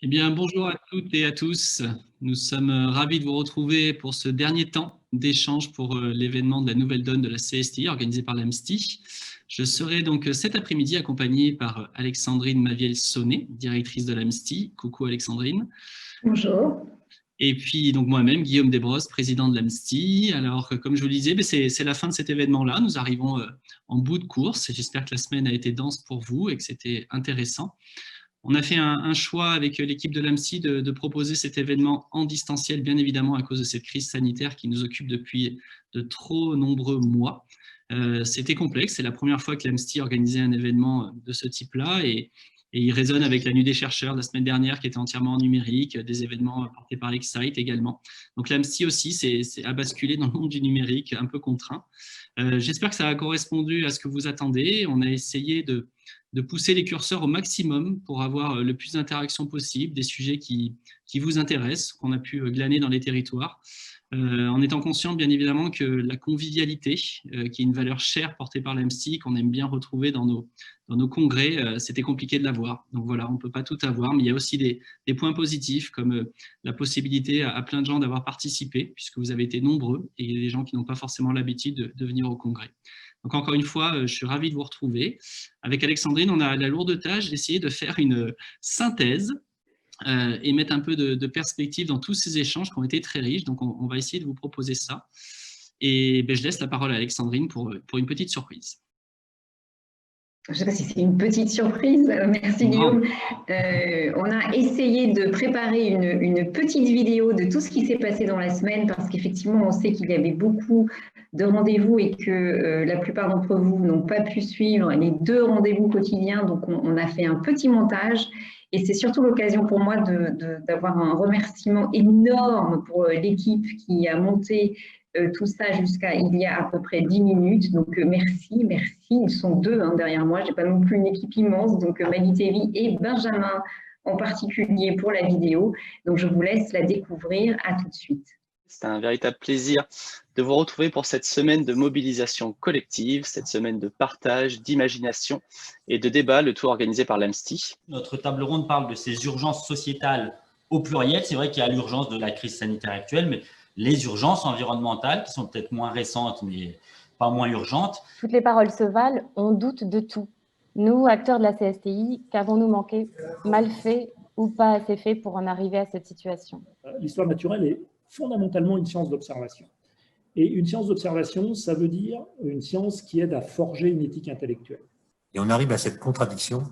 Eh bien, bonjour à toutes et à tous. Nous sommes ravis de vous retrouver pour ce dernier temps d'échange pour l'événement de la Nouvelle Donne de la CSTI organisé par l'AMSTI. Je serai donc cet après-midi accompagné par Alexandrine Maviel-Sonnet, directrice de l'AMSTI. Coucou Alexandrine. Bonjour. Et puis donc moi-même, Guillaume Desbrosses, président de l'AMSTI. Alors, comme je vous le disais, c'est la fin de cet événement-là. Nous arrivons en bout de course. J'espère que la semaine a été dense pour vous et que c'était intéressant. On a fait un choix avec l'équipe de l'AMSTI de proposer cet événement en distanciel, bien évidemment à cause de cette crise sanitaire qui nous occupe depuis de trop nombreux mois. C'était complexe, c'est la première fois que l'AMSTI organisait un événement de ce type-là et il résonne avec la Nuit des chercheurs la semaine dernière qui était entièrement en numérique, des événements portés par l'Excite également. Donc l'AMSTI aussi a basculé dans le monde du numérique un peu contraint. J'espère que ça a correspondu à ce que vous attendez. On a essayé de pousser les curseurs au maximum pour avoir le plus d'interactions possible, des sujets qui vous intéressent, qu'on a pu glaner dans les territoires, en étant conscient bien évidemment que la convivialité, qui est une valeur chère portée par l'AMSTI, qu'on aime bien retrouver dans nos congrès, c'était compliqué de l'avoir. Donc voilà, on ne peut pas tout avoir, mais il y a aussi des points positifs comme la possibilité à plein de gens d'avoir participé, puisque vous avez été nombreux, et il y a des gens qui n'ont pas forcément l'habitude de venir au congrès. Donc encore une fois, je suis ravi de vous retrouver. Avec Alexandrine, on a la lourde tâche d'essayer de faire une synthèse et mettre un peu de perspective dans tous ces échanges qui ont été très riches. Donc on va essayer de vous proposer ça. Et je laisse la parole à Alexandrine pour une petite surprise. Je ne sais pas si c'est une petite surprise. Merci Guillaume. On a essayé de préparer une petite vidéo de tout ce qui s'est passé dans la semaine parce qu'effectivement, on sait qu'il y avait beaucoup de rendez-vous et que la plupart d'entre vous n'ont pas pu suivre les 2 rendez-vous quotidiens. Donc, on a fait un petit montage et c'est surtout l'occasion pour moi d'avoir un remerciement énorme pour l'équipe qui a monté tout ça jusqu'à il y a à peu près 10 minutes. Donc, merci. Ils sont 2 derrière moi. Je n'ai pas non plus une équipe immense. Donc, Maggie Théry et Benjamin en particulier pour la vidéo. Donc, je vous laisse la découvrir. À tout de suite. C'est un véritable plaisir de vous retrouver pour cette semaine de mobilisation collective, cette semaine de partage, d'imagination et de débat, le tout organisé par l'AMSTI. Notre table ronde parle de ces urgences sociétales au pluriel. C'est vrai qu'il y a l'urgence de la crise sanitaire actuelle, mais les urgences environnementales qui sont peut-être moins récentes, mais pas moins urgentes. Toutes les paroles se valent, on doute de tout. Nous, acteurs de la CSTI, qu'avons-nous manqué, mal fait ou pas assez fait pour en arriver à cette situation? L'histoire naturelle est fondamentalement une science d'observation. Et une science d'observation, ça veut dire une science qui aide à forger une éthique intellectuelle. Et on arrive à cette contradiction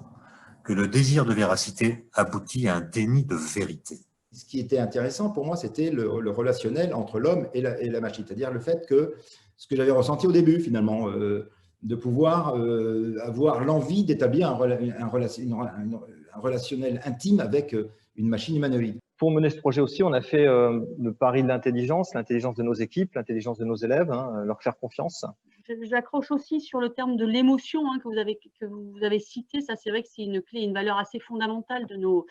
que le désir de véracité aboutit à un déni de vérité. Ce qui était intéressant pour moi, c'était le relationnel entre l'homme et la machine. C'est-à-dire le fait que, ce que j'avais ressenti au début finalement, de pouvoir avoir l'envie d'établir un relationnel intime avec une machine humanoïde. Pour mener ce projet aussi, on a fait le pari de l'intelligence de nos équipes, l'intelligence de nos élèves, leur faire confiance. J'accroche aussi sur le terme de l'émotion que vous avez cité. Ça, c'est vrai que c'est une clé, une valeur assez fondamentale de nos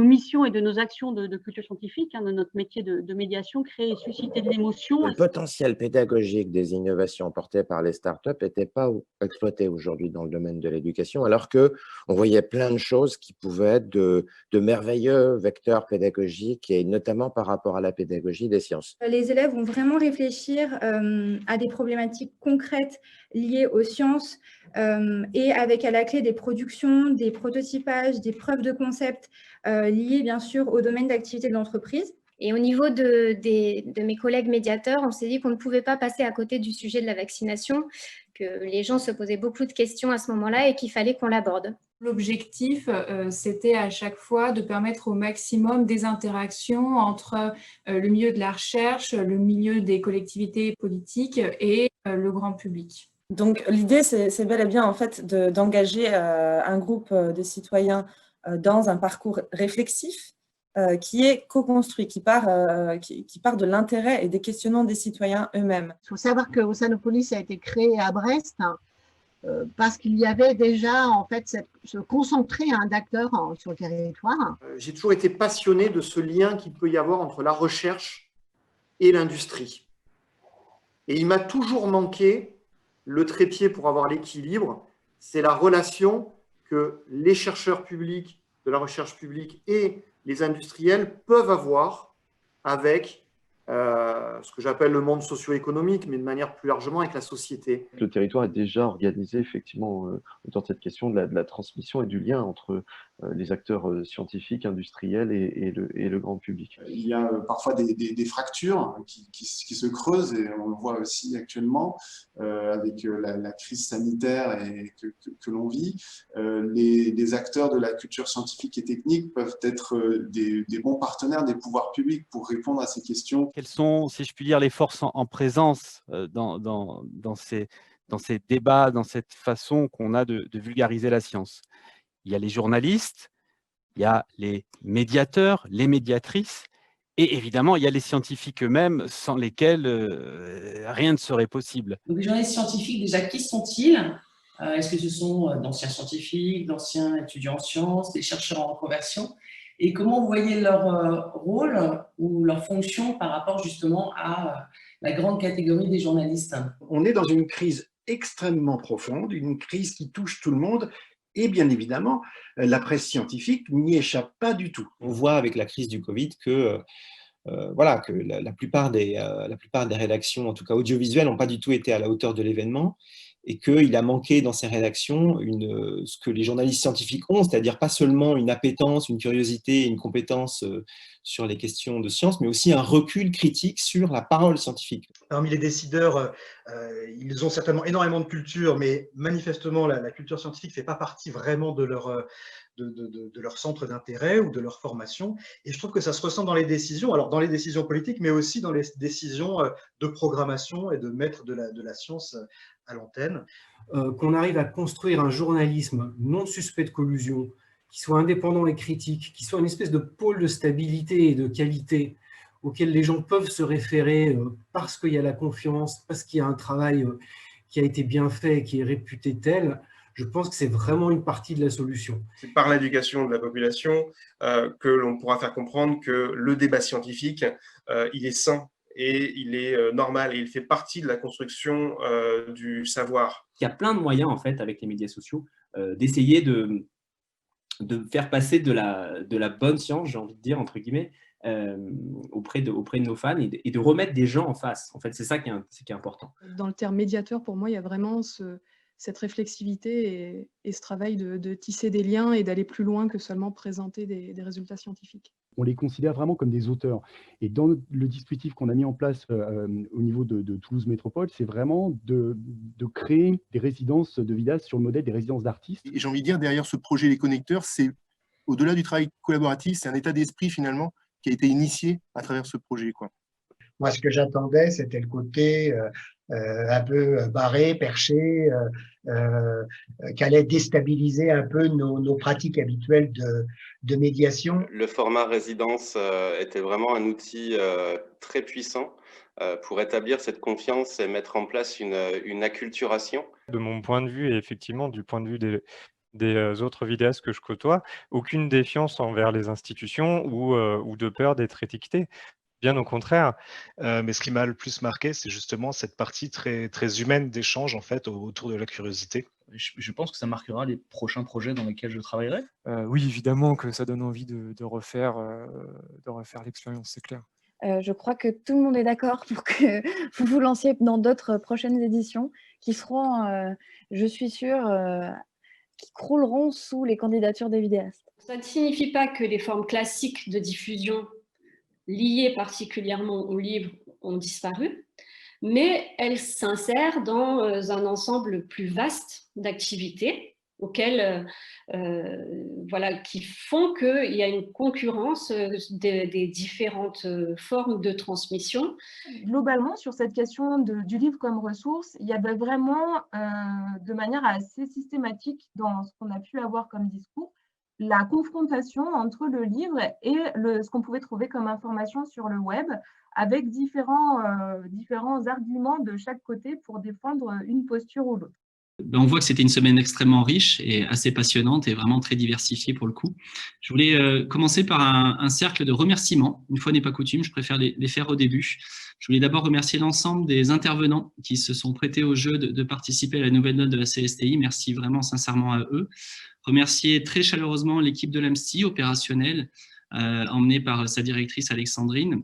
missions et de nos actions de culture scientifique, de notre métier de médiation, créer et susciter de l'émotion. Le potentiel pédagogique des innovations portées par les startups n'était pas exploité aujourd'hui dans le domaine de l'éducation, alors qu'on voyait plein de choses qui pouvaient être de merveilleux vecteurs pédagogiques, et notamment par rapport à la pédagogie des sciences. Les élèves vont vraiment réfléchir à des problématiques concrètes liées aux sciences et avec à la clé des productions, des prototypages, des preuves de concept liées bien sûr au domaine d'activité de l'entreprise. Et au niveau de mes collègues médiateurs, on s'est dit qu'on ne pouvait pas passer à côté du sujet de la vaccination, que les gens se posaient beaucoup de questions à ce moment-là et qu'il fallait qu'on l'aborde. L'objectif, c'était à chaque fois de permettre au maximum des interactions entre le milieu de la recherche, le milieu des collectivités politiques et le grand public. Donc l'idée, c'est bel et bien en fait d'engager un groupe de citoyens dans un parcours réflexif qui est co-construit, qui part de l'intérêt et des questionnements des citoyens eux-mêmes. Il faut savoir que Oceanopolis a été créé à Brest parce qu'il y avait déjà en fait se concentrer d'acteurs sur le territoire. J'ai toujours été passionné de ce lien qu'il peut y avoir entre la recherche et l'industrie. Et il m'a toujours manqué le trépied pour avoir l'équilibre, c'est la relation que les chercheurs publics de la recherche publique et les industriels peuvent avoir avec ce que j'appelle le monde socio-économique, mais de manière plus largement avec la société. Le territoire est déjà organisé effectivement autour de cette question de la transmission et du lien entre les acteurs scientifiques, industriels et le grand public. Il y a parfois des fractures qui se creusent, et on le voit aussi actuellement avec la crise sanitaire que l'on vit. Les acteurs de la culture scientifique et technique peuvent être des bons partenaires des pouvoirs publics pour répondre à ces questions. Quelles sont, si je puis dire, les forces en présence dans ces débats, dans cette façon qu'on a de vulgariser la science? Il y a les journalistes, il y a les médiateurs, les médiatrices, et évidemment, il y a les scientifiques eux-mêmes, sans lesquels rien ne serait possible. Donc, les journalistes scientifiques, déjà, qui sont-ils? Est-ce que ce sont d'anciens scientifiques, d'anciens étudiants en sciences, des chercheurs en reconversion? Et comment vous voyez leur rôle ou leur fonction par rapport justement à la grande catégorie des journalistes? On est dans une crise extrêmement profonde, une crise qui touche tout le monde. Et bien évidemment, la presse scientifique n'y échappe pas du tout. On voit avec la crise du Covid que, voilà, que la plupart des rédactions, en tout cas audiovisuelles, n'ont pas du tout été à la hauteur de l'événement, et qu'il a manqué dans ces rédactions ce que les journalistes scientifiques ont, c'est-à-dire pas seulement une appétence, une curiosité, une compétence sur les questions de science, mais aussi un recul critique sur la parole scientifique. Parmi les décideurs, ils ont certainement énormément de culture, mais manifestement, la culture scientifique ne fait pas partie vraiment de leur centre d'intérêt ou de leur formation. Et je trouve que ça se ressent dans les décisions, alors dans les décisions politiques, mais aussi dans les décisions de programmation et de mettre de la science à l'antenne. Qu'on arrive à construire un journalisme non suspect de collusion, qui soit indépendant et critique, qui soit une espèce de pôle de stabilité et de qualité auquel les gens peuvent se référer parce qu'il y a la confiance, parce qu'il y a un travail qui a été bien fait et qui est réputé tel. Je pense que c'est vraiment une partie de la solution. C'est par l'éducation de la population que l'on pourra faire comprendre que le débat scientifique, il est sain et il est normal et il fait partie de la construction du savoir. Il y a plein de moyens, en fait, avec les médias sociaux, d'essayer de faire passer de la bonne science, j'ai envie de dire, entre guillemets, auprès de nos fans et de remettre des gens en face. En fait, c'est ça qui est important. Dans le terme médiateur, pour moi, il y a vraiment cette réflexivité et ce travail de tisser des liens et d'aller plus loin que seulement présenter des résultats scientifiques. On les considère vraiment comme des auteurs. Et dans le dispositif qu'on a mis en place au niveau de Toulouse Métropole, c'est vraiment de créer des résidences de vidéastes sur le modèle des résidences d'artistes. Et j'ai envie de dire, derrière ce projet Les Connecteurs, c'est au-delà du travail collaboratif, c'est un état d'esprit finalement qui a été initié à travers ce projet, quoi. Moi, ce que j'attendais, c'était le côté un peu barré, perché, qui allait déstabiliser un peu nos pratiques habituelles de médiation. Le format résidence était vraiment un outil très puissant pour établir cette confiance et mettre en place une acculturation. De mon point de vue, et effectivement du point de vue des autres vidéastes que je côtoie, aucune défiance envers les institutions ou de peur d'être étiqueté. Bien au contraire. Mais ce qui m'a le plus marqué, c'est justement cette partie très, très humaine d'échange en fait, autour de la curiosité. Je pense que ça marquera les prochains projets dans lesquels je travaillerai. Oui, évidemment que ça donne envie de refaire l'expérience, c'est clair. Je crois que tout le monde est d'accord pour que vous vous lanciez dans d'autres prochaines éditions qui seront, je suis sûre, qui crouleront sous les candidatures des vidéastes. Ça ne signifie pas que les formes classiques de diffusion liées particulièrement au livre ont disparu, mais elles s'insèrent dans un ensemble plus vaste d'activités auxquelles, voilà, qui font qu'il y a une concurrence des différentes formes de transmission. Globalement, sur cette question du livre comme ressource, il y avait vraiment, de manière assez systématique dans ce qu'on a pu avoir comme discours, la confrontation entre le livre et ce qu'on pouvait trouver comme information sur le web, avec différents arguments de chaque côté pour défendre une posture ou l'autre. On voit que c'était une semaine extrêmement riche et assez passionnante et vraiment très diversifiée pour le coup. Je voulais commencer par un cercle de remerciements. Une fois n'est pas coutume, je préfère les faire au début. Je voulais d'abord remercier l'ensemble des intervenants qui se sont prêtés au jeu de participer à la nouvelle note de la CSTI. Merci vraiment sincèrement à eux. Remercier très chaleureusement l'équipe de l'AMSTI opérationnelle, emmené par sa directrice Alexandrine.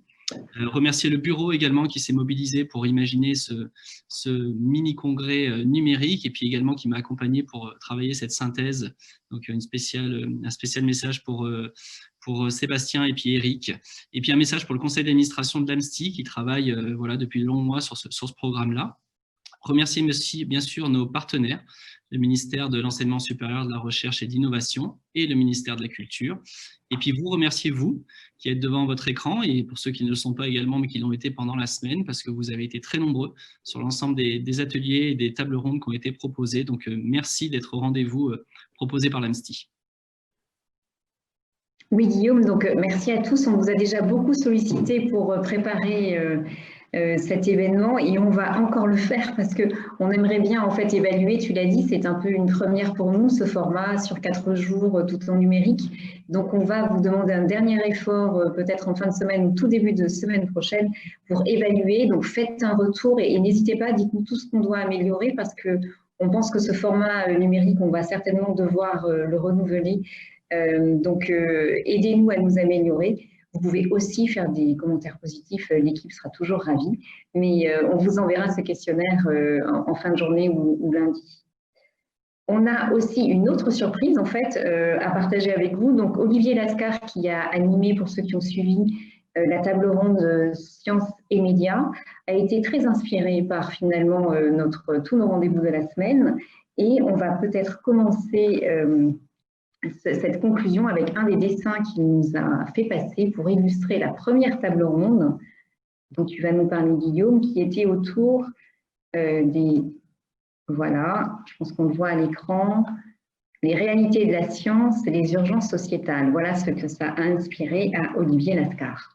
Remercier le bureau également qui s'est mobilisé pour imaginer ce mini-congrès numérique et puis également qui m'a accompagné pour travailler cette synthèse. Donc un spécial message pour Sébastien et puis Eric. Et puis un message pour le conseil d'administration de l'AMSTI qui travaille voilà, depuis de longs mois sur ce programme-là. Remercier aussi bien sûr nos partenaires, le ministère de l'Enseignement supérieur, de la Recherche et de l'Innovation et le ministère de la Culture. Et puis vous remerciez vous qui êtes devant votre écran et pour ceux qui ne le sont pas également mais qui l'ont été pendant la semaine parce que vous avez été très nombreux sur l'ensemble des ateliers et des tables rondes qui ont été proposées. Donc merci d'être au rendez-vous proposé par l'AMSTI. Oui Guillaume, donc merci à tous. On vous a déjà beaucoup sollicité pour préparer cet événement et on va encore le faire parce qu'on aimerait bien en fait évaluer, tu l'as dit, c'est un peu une première pour nous ce format sur 4 jours tout en numérique. Donc on va vous demander un dernier effort peut-être en fin de semaine ou tout début de semaine prochaine pour évaluer. Donc faites un retour et n'hésitez pas, dites-nous tout ce qu'on doit améliorer parce qu'on pense que ce format numérique, on va certainement devoir le renouveler. Donc aidez-nous à nous améliorer. Vous pouvez aussi faire des commentaires positifs, l'équipe sera toujours ravie, mais on vous enverra ce questionnaire en fin de journée ou lundi. On a aussi une autre surprise en fait à partager avec vous. Donc Olivier Lascar qui a animé, pour ceux qui ont suivi, la table ronde Sciences et Médias, a été très inspiré par finalement tous nos rendez-vous de la semaine et on va peut-être commencer cette conclusion avec un des dessins qu'il nous a fait passer pour illustrer la première table ronde dont tu vas nous parler Guillaume, qui était autour des, voilà, je pense qu'on le voit à l'écran, les réalités de la science et les urgences sociétales. Voilà ce que ça a inspiré à Olivier Lascar.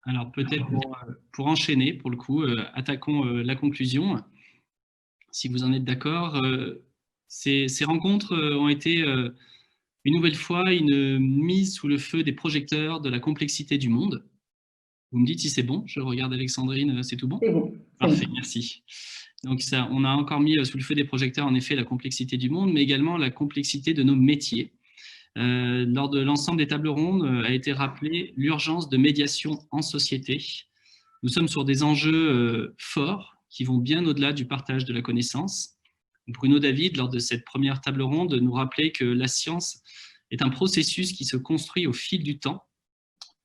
Alors peut-être pour enchaîner, pour le coup, attaquons la conclusion. Si vous en êtes d'accord, ces rencontres ont été une nouvelle fois une mise sous le feu des projecteurs de la complexité du monde. Vous me dites si c'est bon, je regarde Alexandrine, c'est tout bon? C'est bon. Parfait, merci. Donc ça, on a encore mis sous le feu des projecteurs en effet la complexité du monde, mais également la complexité de nos métiers. Lors de l'ensemble des tables rondes a été rappelé l'urgence de médiation en société. Nous sommes sur des enjeux forts qui vont bien au-delà du partage de la connaissance. Bruno David, lors de cette première table ronde, nous rappelait que la science est un processus qui se construit au fil du temps.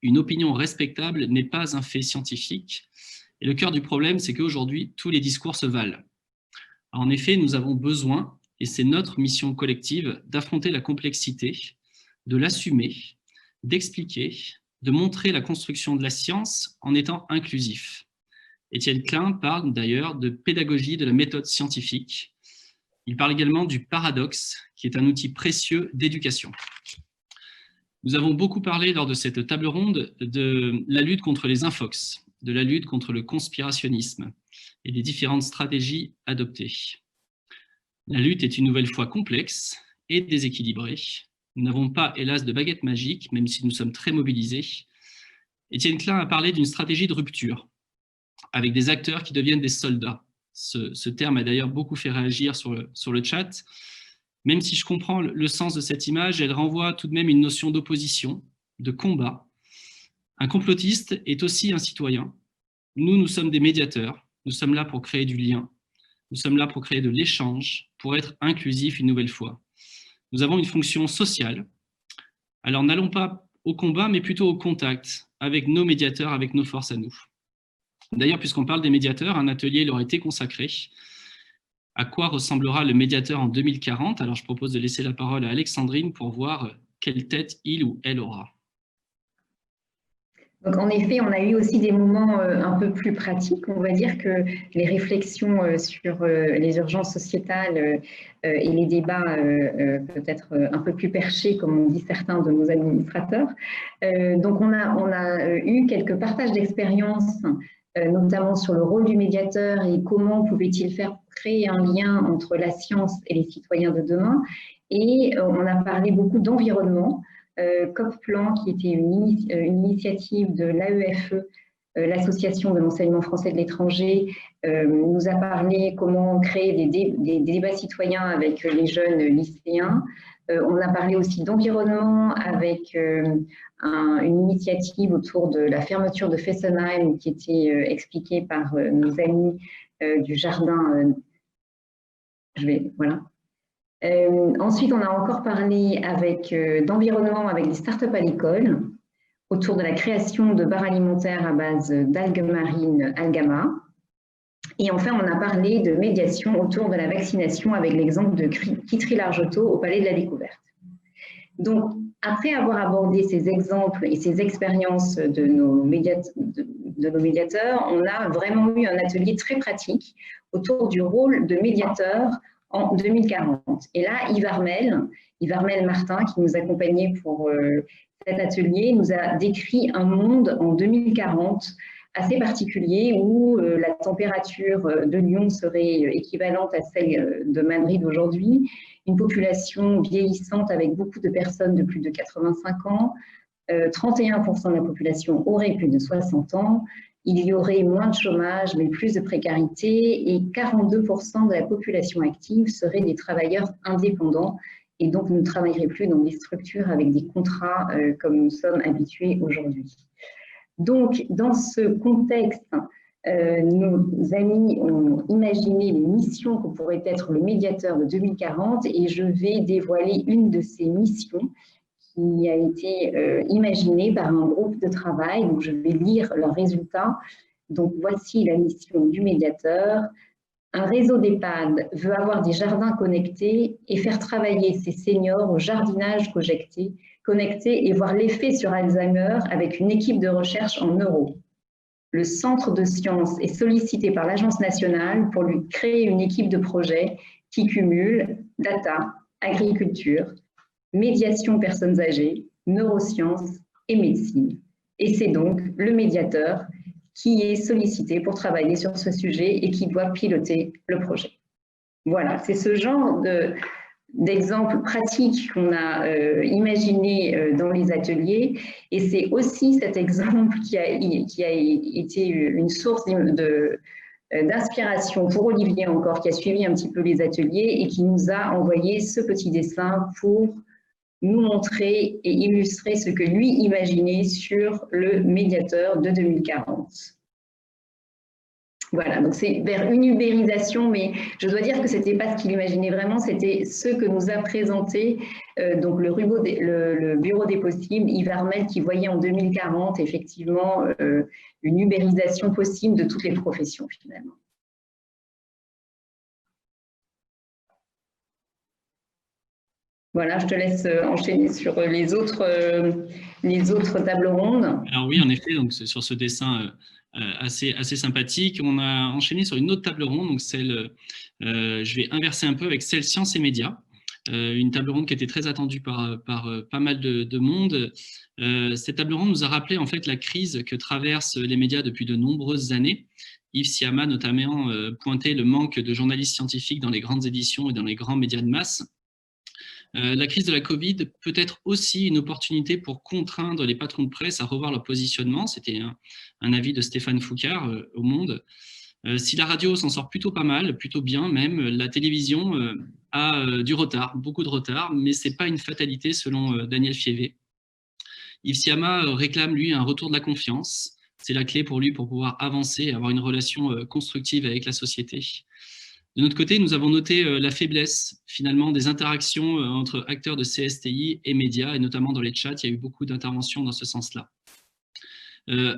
Une opinion respectable n'est pas un fait scientifique. Et le cœur du problème, c'est qu'aujourd'hui, tous les discours se valent. En effet, nous avons besoin, et c'est notre mission collective, d'affronter la complexité, de l'assumer, d'expliquer, de montrer la construction de la science en étant inclusif. Étienne Klein parle d'ailleurs de pédagogie de la méthode scientifique. Il parle également du paradoxe, qui est un outil précieux d'éducation. Nous avons beaucoup parlé lors de cette table ronde de la lutte contre les infox, de la lutte contre le conspirationnisme et des différentes stratégies adoptées. La lutte est une nouvelle fois complexe et déséquilibrée. Nous n'avons pas, hélas, de baguette magique, même si nous sommes très mobilisés. Étienne Klein a parlé d'une stratégie de rupture, avec des acteurs qui deviennent des soldats. Ce terme a d'ailleurs beaucoup fait réagir sur le chat. Même si je comprends le sens de cette image, elle renvoie tout de même une notion d'opposition, de combat. Un complotiste est aussi un citoyen. Nous sommes des médiateurs. Nous sommes là pour créer du lien. Nous sommes là pour créer de l'échange, pour être inclusifs une nouvelle fois. Nous avons une fonction sociale. Alors n'allons pas au combat, mais plutôt au contact avec nos médiateurs, avec nos forces à nous. D'ailleurs, puisqu'on parle des médiateurs, un atelier leur a été consacré. À quoi ressemblera le médiateur en 2040? Alors je propose de laisser la parole à Alexandrine pour voir quelle tête il ou elle aura. Donc, en effet, on a eu aussi des moments un peu plus pratiques. On va dire que les réflexions sur les urgences sociétales et les débats peut-être un peu plus perchés, comme on dit certains de nos administrateurs. Donc, on a eu quelques partages d'expériences, notamment sur le rôle du médiateur et comment pouvait-il faire pour créer un lien entre la science et les citoyens de demain. Et on a parlé beaucoup d'environnement. COP-Plan, qui était une initiative de l'AEFE, l'Association de l'enseignement français de l'étranger, nous a parlé comment créer des débats citoyens avec les jeunes lycéens. On a parlé aussi d'environnement avec une initiative autour de la fermeture de Fessenheim qui était expliquée par nos amis du jardin. Voilà. Ensuite, on a encore parlé d'environnement avec des startups à l'école, autour de la création de barres alimentaires à base d'algues marines Algama. Et enfin, on a parlé de médiation autour de la vaccination avec l'exemple de Kitry-Largetot au Palais de la Découverte. Donc, après avoir abordé ces exemples et ces expériences de nos médiateurs, on a vraiment eu un atelier très pratique autour du rôle de médiateur en 2040. Et là, Yves Armel Martin, qui nous accompagnait pour cet atelier, nous a décrit un monde en 2040 assez particulier où la température de Lyon serait équivalente à celle de Madrid aujourd'hui, une population vieillissante avec beaucoup de personnes de plus de 85 ans, 31% de la population aurait plus de 60 ans, il y aurait moins de chômage mais plus de précarité et 42% de la population active seraient des travailleurs indépendants et donc ne travailleraient plus dans des structures avec des contrats comme nous sommes habitués aujourd'hui. Donc, dans ce contexte, nos amis ont imaginé les missions que pourrait être le médiateur de 2040 et je vais dévoiler une de ces missions qui a été imaginée par un groupe de travail. Donc, je vais lire leurs résultats. Donc, voici la mission du médiateur. Un réseau d'EHPAD veut avoir des jardins connectés et faire travailler ses seniors au jardinage connecté et voir l'effet sur Alzheimer avec une équipe de recherche en neuro. Le centre de sciences est sollicité par l'Agence nationale pour lui créer une équipe de projet qui cumule data, agriculture, médiation personnes âgées, neurosciences et médecine. Et c'est donc le médiateur qui est sollicité pour travailler sur ce sujet et qui doit piloter le projet. Voilà, c'est ce genre d'exemple pratique qu'on a imaginé dans les ateliers et c'est aussi cet exemple qui a été une source d'inspiration pour Olivier encore, qui a suivi un petit peu les ateliers et qui nous a envoyé ce petit dessin pour nous montrer et illustrer ce que lui imaginait sur le médiateur de 2040. Voilà, donc c'est vers une ubérisation, mais je dois dire que ce n'était pas ce qu'il imaginait vraiment, c'était ce que nous a présenté donc le Bureau des possibles, Yves Armel, qui voyait en 2040 effectivement une ubérisation possible de toutes les professions finalement. Voilà, je te laisse enchaîner sur les autres tables rondes. Alors oui, en effet, donc sur ce dessin assez sympathique, on a enchaîné sur une autre table ronde, donc celle, je vais inverser un peu avec celle sciences et médias, une table ronde qui était très attendue par pas mal de monde. Cette table ronde nous a rappelé en fait la crise que traversent les médias depuis de nombreuses années. Yves Siama notamment pointait le manque de journalistes scientifiques dans les grandes éditions et dans les grands médias de masse. La crise de la Covid peut être aussi une opportunité pour contraindre les patrons de presse à revoir leur positionnement. C'était un avis de Stéphane Foucard au Monde. Si la radio s'en sort plutôt pas mal, plutôt bien même, la télévision a du retard, beaucoup de retard, mais ce n'est pas une fatalité selon Daniel Fievé. Yves Siama réclame, lui, un retour de la confiance. C'est la clé pour lui pour pouvoir avancer et avoir une relation constructive avec la société. De notre côté, nous avons noté la faiblesse finalement des interactions entre acteurs de CSTI et médias, et notamment dans les chats, il y a eu beaucoup d'interventions dans ce sens-là.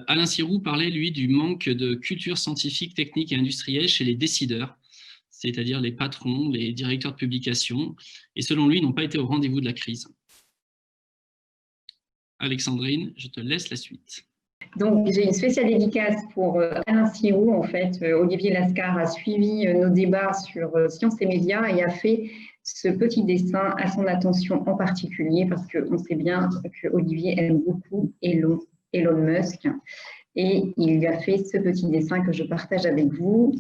Alain Sirou parlait, lui, du manque de culture scientifique, technique et industrielle chez les décideurs, c'est-à-dire les patrons, les directeurs de publication, et selon lui, ils n'ont pas été au rendez-vous de la crise. Alexandrine, je te laisse la suite. Donc, j'ai une spéciale dédicace pour Alain Sirou. En fait, Olivier Lascar a suivi nos débats sur sciences et médias et a fait ce petit dessin à son attention en particulier parce qu'on sait bien que Olivier aime beaucoup Elon Musk. Et il lui a fait ce petit dessin que je partage avec vous.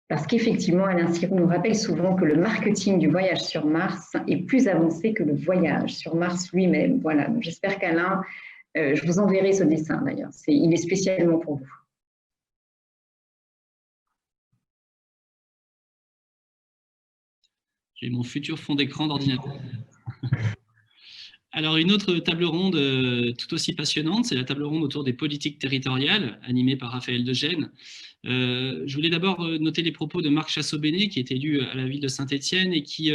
Parce qu'effectivement, Alain Sirou nous rappelle souvent que le marketing du voyage sur Mars est plus avancé que le voyage sur Mars lui-même. Voilà, j'espère qu'Alain, je vous enverrai ce dessin d'ailleurs, il est spécialement pour vous. J'ai mon futur fond d'écran d'ordinateur. Alors, une autre table ronde tout aussi passionnante, c'est la table ronde autour des politiques territoriales, animée par Raphaël Degène. Je voulais d'abord noter les propos de Marc Chassot-Bénet, qui est élu à la ville de Saint-Étienne et qui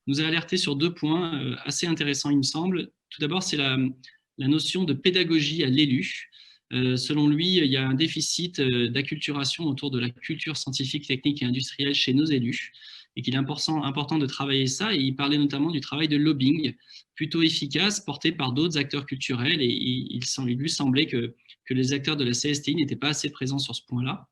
nous a alerté sur 2 points assez intéressants, il me semble. Tout d'abord, c'est la notion de pédagogie à l'élu. Selon lui, il y a un déficit d'acculturation autour de la culture scientifique, technique et industrielle chez nos élus, et qu'il est important de travailler ça, et il parlait notamment du travail de lobbying plutôt efficace porté par d'autres acteurs culturels, et il lui semblait que les acteurs de la CSTI n'étaient pas assez présents sur ce point-là.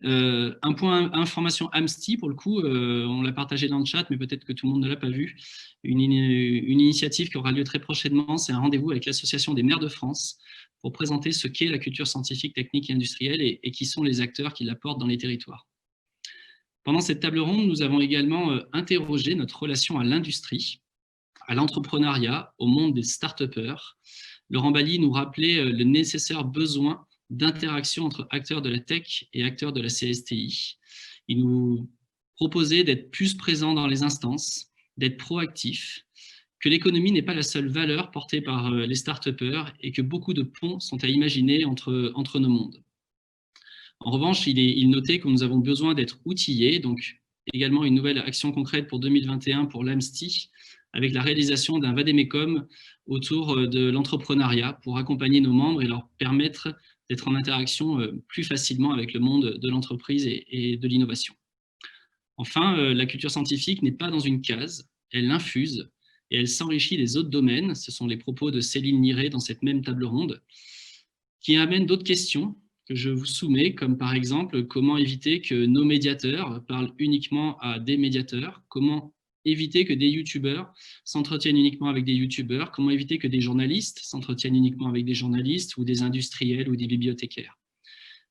Un point information AMSTI, pour le coup, on l'a partagé dans le chat, mais peut-être que tout le monde ne l'a pas vu. Une initiative qui aura lieu très prochainement, c'est un rendez-vous avec l'Association des maires de France pour présenter ce qu'est la culture scientifique, technique et industrielle et qui sont les acteurs qui la portent dans les territoires. Pendant cette table ronde, nous avons également interrogé notre relation à l'industrie, à l'entrepreneuriat, au monde des start-upers. Laurent Bailly nous rappelait le nécessaire besoin d'interaction entre acteurs de la tech et acteurs de la CSTI. Il nous proposait d'être plus présents dans les instances, d'être proactifs, que l'économie n'est pas la seule valeur portée par les start-upers et que beaucoup de ponts sont à imaginer entre nos mondes. En revanche, il notait que nous avons besoin d'être outillés, donc également une nouvelle action concrète pour 2021 pour l'AMSTI, avec la réalisation d'un vadémécum autour de l'entrepreneuriat pour accompagner nos membres et leur permettre d'être en interaction plus facilement avec le monde de l'entreprise et de l'innovation. Enfin, la culture scientifique n'est pas dans une case, elle infuse et elle s'enrichit des autres domaines. Ce sont les propos de Céline Niré dans cette même table ronde, qui amènent d'autres questions que je vous soumets, comme par exemple comment éviter que nos médiateurs parlent uniquement à des médiateurs, comment éviter que des youtubeurs s'entretiennent uniquement avec des youtubeurs, comment éviter que des journalistes s'entretiennent uniquement avec des journalistes ou des industriels ou des bibliothécaires.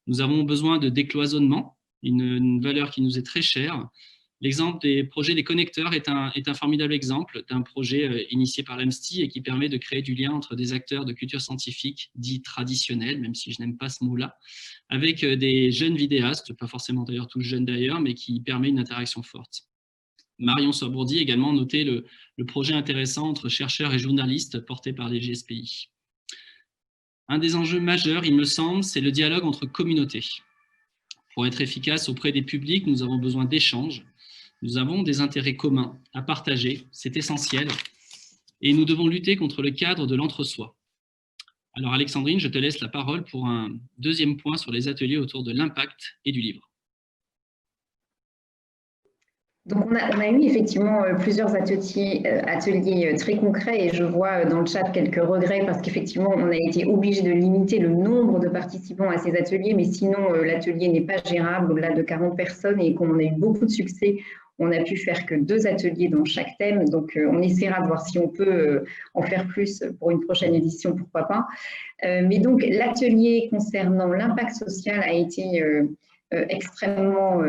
Nous avons besoin de décloisonnement, une valeur qui nous est très chère. L'exemple des projets des connecteurs est un formidable exemple d'un projet initié par l'AMSTI et qui permet de créer du lien entre des acteurs de culture scientifique dits traditionnels, même si je n'aime pas ce mot-là, avec des jeunes vidéastes, pas forcément d'ailleurs tous jeunes d'ailleurs, mais qui permet une interaction forte. Marion Sobourdi également noté le projet intéressant entre chercheurs et journalistes porté par les GSPI. Un des enjeux majeurs, il me semble, c'est le dialogue entre communautés. Pour être efficace auprès des publics, nous avons besoin d'échanges. Nous avons des intérêts communs à partager, c'est essentiel, et nous devons lutter contre le cadre de l'entre-soi. Alors Alexandrine, je te laisse la parole pour un deuxième point sur les ateliers autour de l'impact et du livre. Donc on a eu effectivement plusieurs ateliers très concrets et je vois dans le chat quelques regrets parce qu'effectivement on a été obligé de limiter le nombre de participants à ces ateliers, mais sinon l'atelier n'est pas gérable au-delà de 40 personnes et comme on a eu beaucoup de succès, on n'a pu faire que 2 ateliers dans chaque thème, donc on essaiera de voir si on peut en faire plus pour une prochaine édition, pourquoi pas. Mais donc l'atelier concernant l'impact social a été extrêmement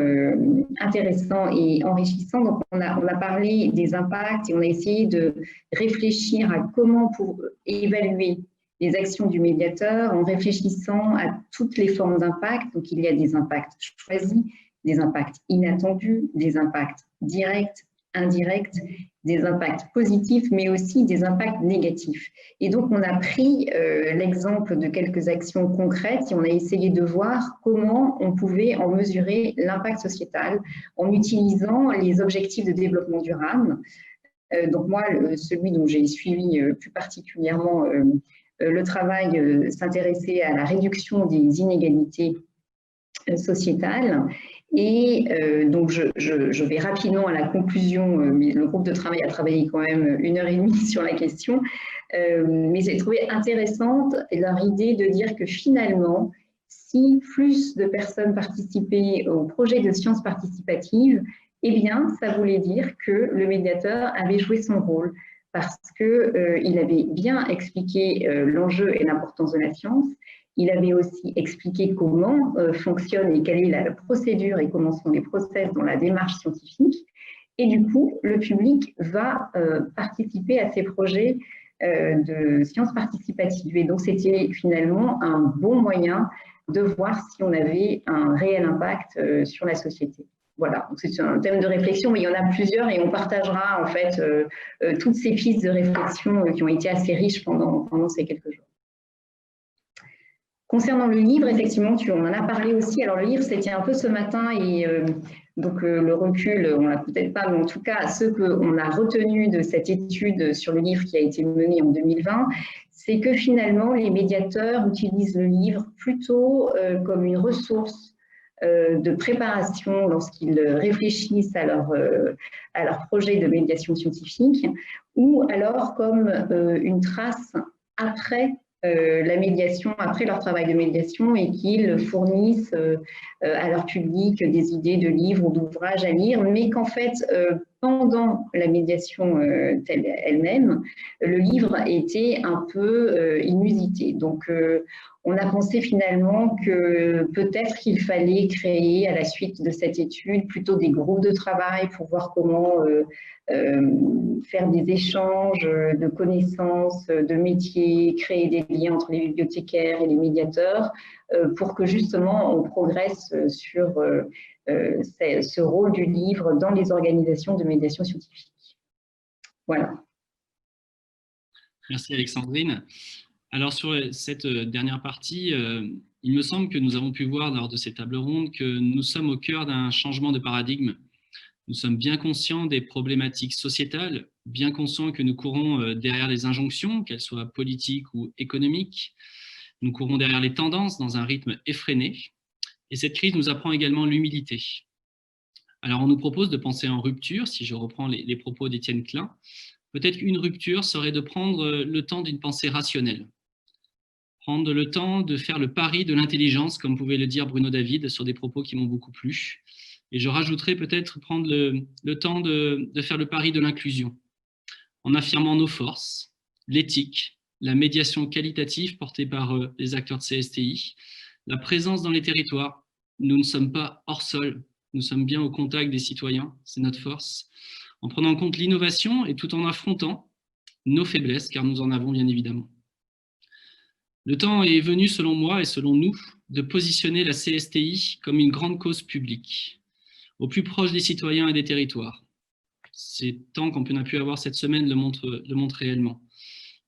intéressant et enrichissant. Donc on a parlé des impacts et on a essayé de réfléchir à comment pour évaluer les actions du médiateur en réfléchissant à toutes les formes d'impact. Donc il y a des impacts choisis, des impacts inattendus, des impacts directs, indirects, des impacts positifs, mais aussi des impacts négatifs. Et donc, on a pris l'exemple de quelques actions concrètes et on a essayé de voir comment on pouvait en mesurer l'impact sociétal en utilisant les objectifs de développement durable. Donc moi, celui dont j'ai suivi plus particulièrement le travail s'intéressait à la réduction des inégalités sociétales. Et donc, je vais rapidement à la conclusion, mais le groupe de travail a travaillé quand même 1h30 sur la question, mais j'ai trouvé intéressante leur idée de dire que finalement, si plus de personnes participaient au projet de sciences participatives, eh bien, ça voulait dire que le médiateur avait joué son rôle parce qu'il avait bien expliqué l'enjeu et l'importance de la science, Il avait aussi expliqué comment fonctionne et quelle est la procédure et comment sont les process dans la démarche scientifique. Et du coup, le public va participer à ces projets de sciences participatives. Et donc, c'était finalement un bon moyen de voir si on avait un réel impact sur la société. Voilà, c'est un thème de réflexion, mais il y en a plusieurs et on partagera en fait toutes ces pistes de réflexion qui ont été assez riches pendant ces quelques jours. Concernant le livre, effectivement, on en as parlé aussi. Alors le livre, c'était un peu ce matin et donc le recul, on l'a peut-être pas, mais en tout cas, ce qu'on a retenu de cette étude sur le livre qui a été menée en 2020, c'est que finalement, les médiateurs utilisent le livre plutôt comme une ressource de préparation lorsqu'ils réfléchissent à leur projet de médiation scientifique, ou alors comme une trace après la médiation, après leur travail de médiation, et qu'ils fournissent à leur public des idées de livres ou d'ouvrages à lire, mais qu'en fait, pendant la médiation elle-même, le livre était un peu inusité. Donc, on a pensé finalement que peut-être qu'il fallait créer à la suite de cette étude plutôt des groupes de travail pour voir comment faire des échanges de connaissances, de métiers, créer des liens entre les bibliothécaires et les médiateurs pour que justement on progresse sur ce rôle du livre dans les organisations de médiation scientifique. Voilà. Merci Alexandrine. Alors sur cette dernière partie, il me semble que nous avons pu voir lors de ces tables rondes que nous sommes au cœur d'un changement de paradigme. Nous sommes bien conscients des problématiques sociétales, bien conscients que nous courons derrière les injonctions, qu'elles soient politiques ou économiques. Nous courons derrière les tendances dans un rythme effréné. Et cette crise nous apprend également l'humilité. Alors on nous propose de penser en rupture, si je reprends les propos d'Étienne Klein. Peut-être qu'une rupture serait de prendre le temps d'une pensée rationnelle. Prendre le temps de faire le pari de l'intelligence, comme pouvait le dire Bruno David sur des propos qui m'ont beaucoup plu. Et je rajouterais peut-être prendre le temps de faire le pari de l'inclusion, en affirmant nos forces, l'éthique, la médiation qualitative portée par les acteurs de CSTI, la présence dans les territoires. Nous ne sommes pas hors sol, nous sommes bien au contact des citoyens, c'est notre force, en prenant en compte l'innovation et tout en affrontant nos faiblesses, car nous en avons bien évidemment. Le temps est venu, selon moi et selon nous, de positionner la CSTI comme une grande cause publique, au plus proche des citoyens et des territoires. Ces temps qu'on a pu avoir cette semaine le montrent réellement.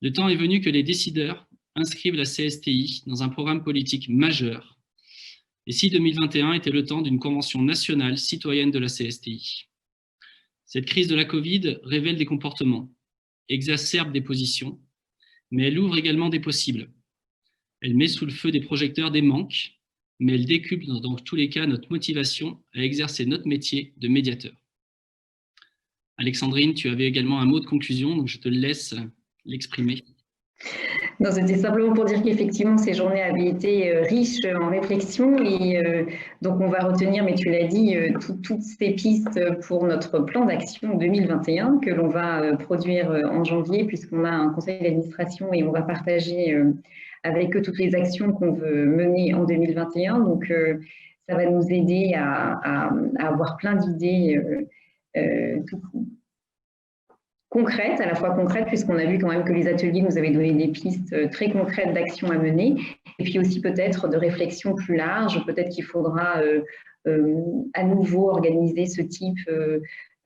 Le temps est venu que les décideurs inscrivent la CSTI dans un programme politique majeur. Et si 2021 était le temps d'une convention nationale citoyenne de la CSTI. Cette crise de la Covid révèle des comportements, exacerbe des positions, mais elle ouvre également des possibles. Elle met sous le feu des projecteurs des manques, mais elle décuple dans tous les cas notre motivation à exercer notre métier de médiateur. Alexandrine, tu avais également un mot de conclusion, donc je te laisse l'exprimer. Non, c'était simplement pour dire qu'effectivement, ces journées avaient été riches en réflexion et donc on va retenir, mais tu l'as dit, toutes ces pistes pour notre plan d'action 2021 que l'on va produire en janvier puisqu'on a un conseil d'administration et on va partager avec eux toutes les actions qu'on veut mener en 2021. Donc, ça va nous aider à avoir plein d'idées concrètes, à la fois concrètes, puisqu'on a vu quand même que les ateliers nous avaient donné des pistes très concrètes d'actions à mener, et puis aussi peut-être de réflexions plus larges. Peut-être qu'il faudra à nouveau organiser ce type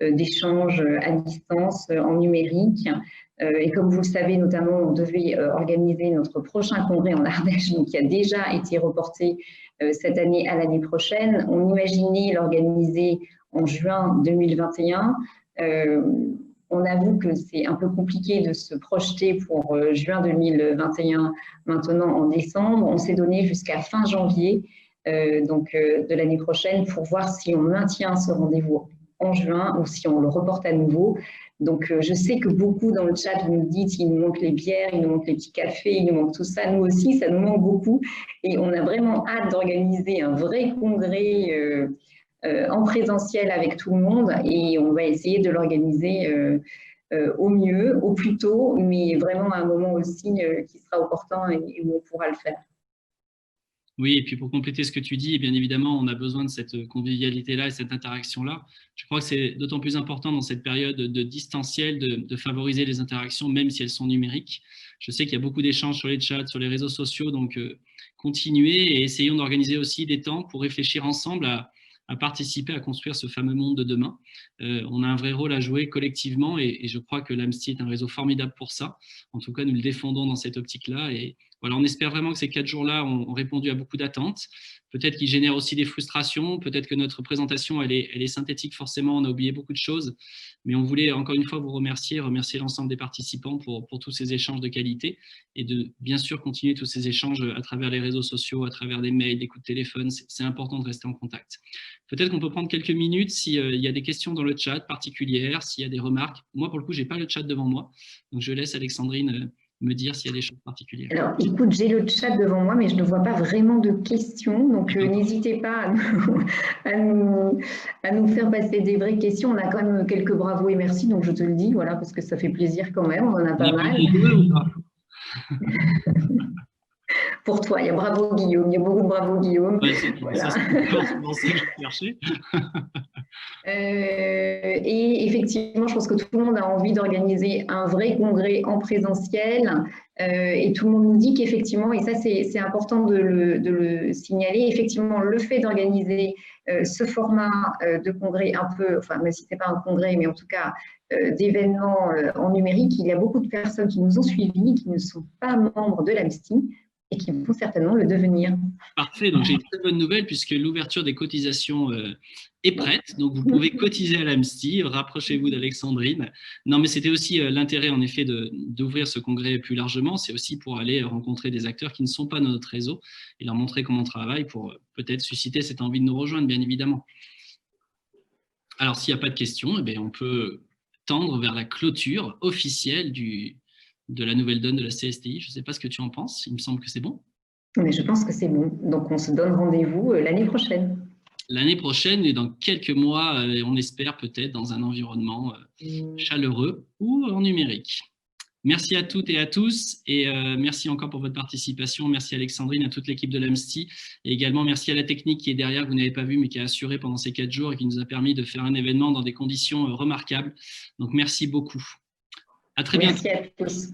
d'échanges à distance, en numérique. Et comme vous le savez, notamment, on devait organiser notre prochain congrès en Ardèche, donc qui a déjà été reporté cette année à l'année prochaine. On imaginait l'organiser en juin 2021. On avoue que c'est un peu compliqué de se projeter pour juin 2021, maintenant en décembre. On s'est donné jusqu'à fin janvier de l'année prochaine pour voir si on maintient ce rendez-vous en juin ou si on le reporte à nouveau. Donc, je sais que beaucoup dans le chat nous disent qu'il nous manque les bières, il nous manque les petits cafés, il nous manque tout ça. Nous aussi, ça nous manque beaucoup. Et on a vraiment hâte d'organiser un vrai congrès en présentiel avec tout le monde. Et on va essayer de l'organiser au mieux, au plus tôt, mais vraiment à un moment aussi qui sera opportun et où on pourra le faire. Oui, et puis pour compléter ce que tu dis, bien évidemment, on a besoin de cette convivialité-là et cette interaction-là. Je crois que c'est d'autant plus important dans cette période de distanciel de favoriser les interactions, même si elles sont numériques. Je sais qu'il y a beaucoup d'échanges sur les chats, sur les réseaux sociaux, donc continuez et essayons d'organiser aussi des temps pour réfléchir ensemble à participer à construire ce fameux monde de demain. On a un vrai rôle à jouer collectivement et je crois que l'AMSTI est un réseau formidable pour ça. En tout cas, nous le défendons dans cette optique-là et voilà, on espère vraiment que ces 4 jours-là ont répondu à beaucoup d'attentes. Peut-être qu'ils génèrent aussi des frustrations, peut-être que notre présentation, elle est synthétique forcément, on a oublié beaucoup de choses, mais on voulait encore une fois vous remercier l'ensemble des participants pour tous ces échanges de qualité et de bien sûr continuer tous ces échanges à travers les réseaux sociaux, à travers des mails, des coups de téléphone, c'est important de rester en contact. Peut-être qu'on peut prendre quelques minutes s'il y a des questions dans le chat particulières, s'il y a des remarques. Moi, pour le coup, je n'ai pas le chat devant moi, donc je laisse Alexandrine me dire s'il y a des choses particulières. Alors, écoute, j'ai le chat devant moi, mais je ne vois pas vraiment de questions. Donc, n'hésitez pas à nous faire passer des vraies questions. On a quand même quelques bravos et merci, donc je te le dis, voilà, parce que ça fait plaisir quand même. On en a pas mal. Pour toi, il y a bravo Guillaume, il y a beaucoup de bravo Guillaume. Ouais, voilà. Et effectivement, je pense que tout le monde a envie d'organiser un vrai congrès en présentiel et tout le monde nous dit qu'effectivement, et ça c'est important de le signaler, effectivement le fait d'organiser ce format de congrès un peu, enfin même si ce n'est pas un congrès, mais en tout cas d'événements en numérique, il y a beaucoup de personnes qui nous ont suivis, qui ne sont pas membres de l'AMSTI, et qui vont certainement le devenir. Parfait, donc j'ai une très bonne nouvelle puisque l'ouverture des cotisations est prête, donc vous pouvez cotiser à l'AMSTI, rapprochez-vous d'Alexandrine. Non mais c'était aussi l'intérêt en effet d'ouvrir ce congrès plus largement, c'est aussi pour aller rencontrer des acteurs qui ne sont pas dans notre réseau et leur montrer comment on travaille pour peut-être susciter cette envie de nous rejoindre, bien évidemment. Alors s'il n'y a pas de questions, eh bien, on peut tendre vers la clôture officielle de la nouvelle donne de la CSTI. Je ne sais pas ce que tu en penses, il me semble que c'est bon. Mais je pense que c'est bon, donc on se donne rendez-vous l'année prochaine. L'année prochaine et dans quelques mois, on espère peut-être dans un environnement chaleureux ou en numérique. Merci à toutes et à tous et merci encore pour votre participation. Merci Alexandrine, à toute l'équipe de l'AMSTI et également merci à la technique qui est derrière, que vous n'avez pas vu mais qui a assuré pendant ces 4 jours et qui nous a permis de faire un événement dans des conditions remarquables. Donc merci beaucoup. À très bientôt. Merci à tous.